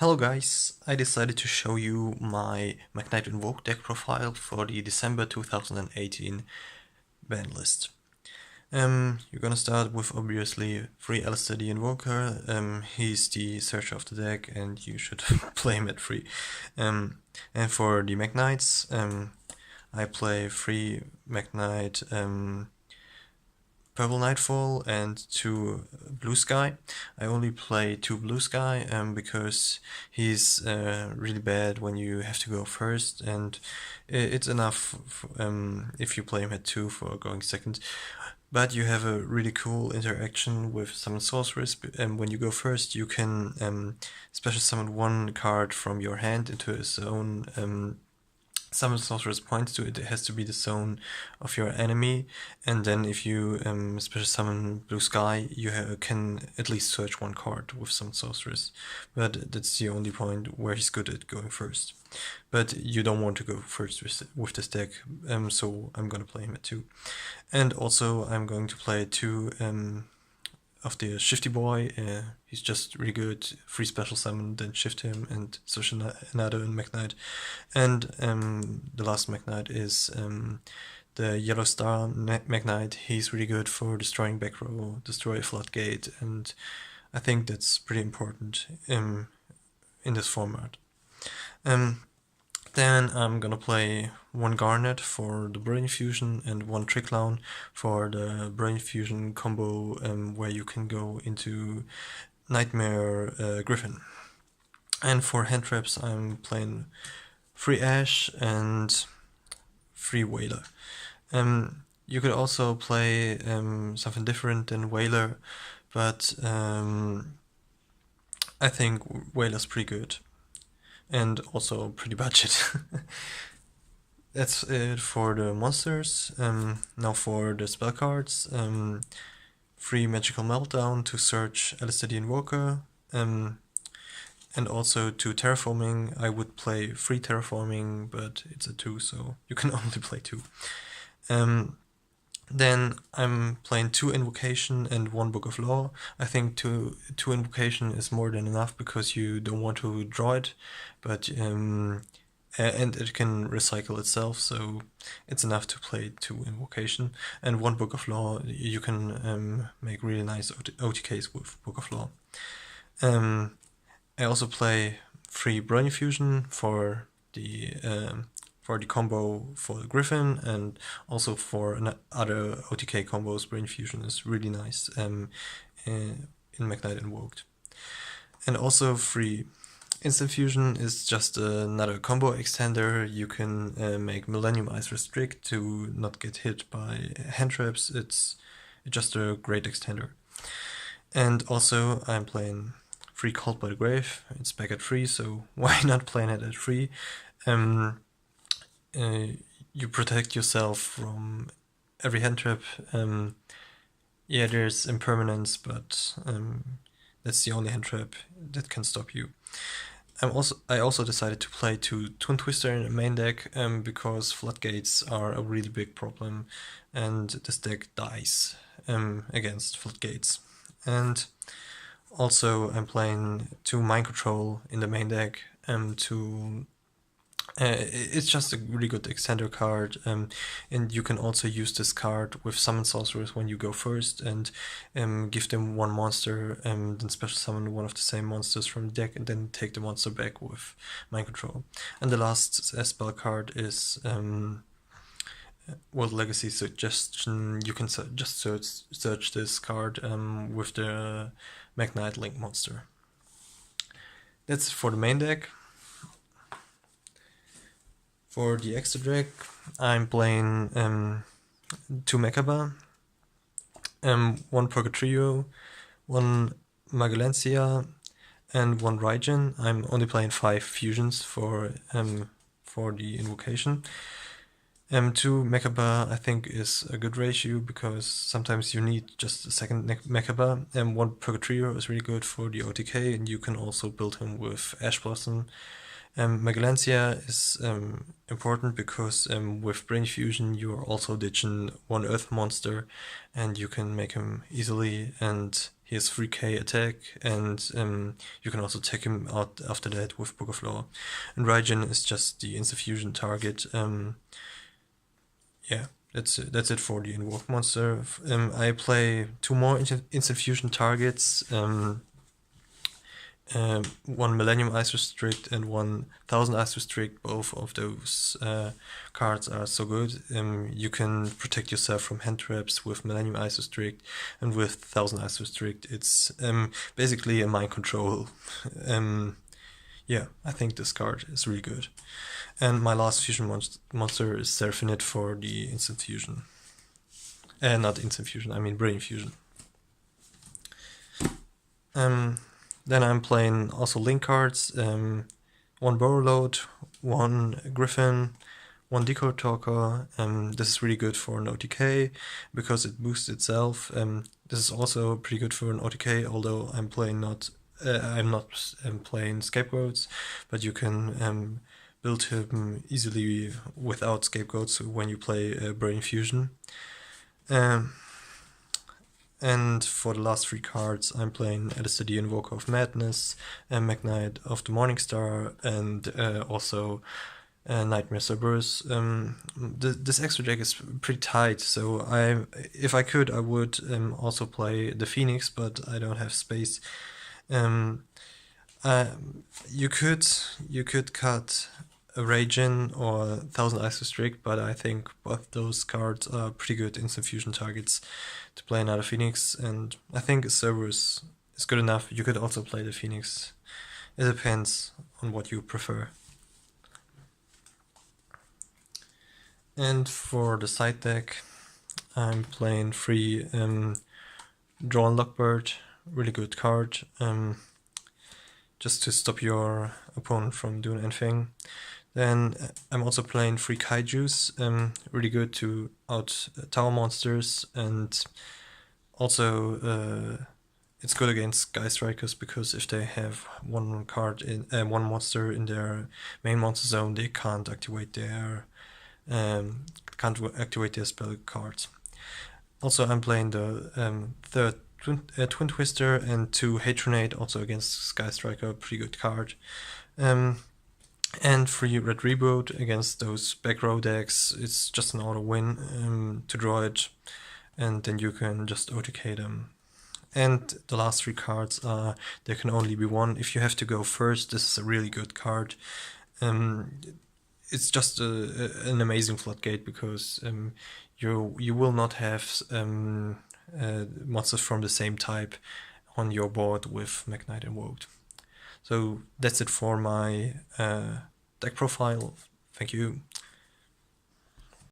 Hello guys, I decided to show you my Mekk-Knight Invoked deck profile for the December 2018 ban list. You're gonna start with obviously free Alistair the Invoker. He's the searcher of the deck and you should play him at free. And for the Mekk-Knights, I play free Mekk-Knight Purple Nightfall and 2 Blue Sky. I only play 2 Blue Sky because he's really bad when you have to go first, and it's enough if you play him at 2 for going second. But you have a really cool interaction with summon sorcerers, and when you go first you can special summon 1 card from your hand into a zone. Summon sorcerers points to it has to be the zone of your enemy, and then if you special summon Blue Sky, you can at least search 1 card with some sorcerers. But that's the only point where he's good at going first. But you don't want to go first with this deck, so I'm gonna play him at 2. And also I'm going to play 2 of the Shifty Boy. He's just really good. Free special summon, then shift him and search another Mekk-Knight. And the last Mekk-Knight is the Yellow Star Mekk-Knight. He's really good for destroying back row, destroy a floodgate, and I think that's pretty important in this format. Then I'm gonna play 1 Garnet for the Brain Fusion and 1 Trick Clown for the Brain Fusion combo, where you can go into Nightmare Griffin. And for hand traps I'm playing 3 Ash and 3 Whaler. You could also play something different than Whaler, but I think Whaler's pretty good. And also pretty budget. That's it for the monsters. Now for the spell cards. 3 Magical Meltdown to search Alistair the Invoker. And also 2 Terraforming. I would play 3 Terraforming, but it's a 2, so you can only play 2. Then I'm playing 2 Invocation and 1 Book of Law. I think 2 Invocation is more than enough because you don't want to draw it, but and it can recycle itself, so it's enough to play 2 Invocation. And 1 Book of Law, you can make really nice OTKs with Book of Law. I also play 3 Brain Fusion for the combo for the Griffin, and also for other OTK combos. Brain Fusion is really nice in Mekk-Knight Invoked. And also 3 Instant Fusion is just another combo extender. You can make Millennium Eyes Restrict to not get hit by hand traps. It's just a great extender. And also I'm playing 3 Called by the Grave. It's back at 3, so why not playing it at 3? You protect yourself from every hand trap. Yeah, there's impermanence, but that's the only hand trap that can stop you. I also decided to play 2 Twin Twister in the main deck because floodgates are a really big problem, and this deck dies against floodgates. And also I'm playing 2 Mind Control in the main deck it's just a really good extender card, and you can also use this card with summon sorcerers when you go first and give them 1 monster, and then special summon 1 of the same monsters from the deck and then take the monster back with Mind Control. And the last spell card is World Legacy Suggestion. You can just search this card with the Mekk-Knight Link monster. That's for the main deck. For the extra deck, I'm playing 2 Mekaba, 1 Purgatrio, 1 Magellantia, and 1 Raijin. I'm only playing 5 fusions for the invocation. 2 Mekaba I think is a good ratio because sometimes you need just a second Mekaba, and 1 Purgatrio is really good for the OTK, and you can also build him with Ash Blossom. Magellantia is important because with Brain Fusion you are also ditching 1 Earth monster and you can make him easily, and he has 3k attack, and you can also take him out after that with Book of Lore. And Raijin is just the insta-fusion target. Yeah, that's it for the Invoked monster. I play 2 more instant-fusion targets. One Millennium Ice Restrict and one 1000 Ice Restrict. Both of those cards are so good. You can protect yourself from hand traps with Millennium Ice Restrict, and with 1000 Ice Restrict it's basically a mind control. Yeah, I think this card is really good. And my last fusion monster is Seraphonid for the instant fusion. Not instant fusion, I mean brain fusion. Then I'm playing also link cards, 1 Borreload, 1 Griffin, 1 Decode Talker. This is really good for an OTK because it boosts itself. This is also pretty good for an OTK, although I'm not playing Scapegoats, but you can build him easily without Scapegoats when you play Brain Fusion. And for the last 3 cards, I'm playing Alistair the Invoker of Madness, Mekk-Knight of the Morningstar, and also Nightmare Cerberus. This extra deck is pretty tight, so if I could, I would also play the Phoenix, but I don't have space. You could cut a Raijin or 1000 Ice Restrict, but I think both those cards are pretty good instant fusion targets to play another Phoenix, and I think a Cerberus is good enough. You could also play the Phoenix. It depends on what you prefer. And for the side deck, I'm playing 3 Drawn Lockbird, really good card, just to stop your opponent from doing anything. Then I'm also playing 3 Kaijus, really good to out tower monsters, and also it's good against Sky Strikers because if they have one monster in their main monster zone, they can't activate their spell cards. Also, I'm playing the third Twin Twister and 2 Hatronade, also against Sky Striker, pretty good card. And 3 Red Reboot against those back row decks. It's just an auto win to draw it, and then you can just OTK them. And the last 3 cards are there can only be one. If you have to go first, this is a really good card. It's just an amazing floodgate because you will not have monsters from the same type on your board with Mekk-Knight Invoked. So that's it for my deck profile. Thank you.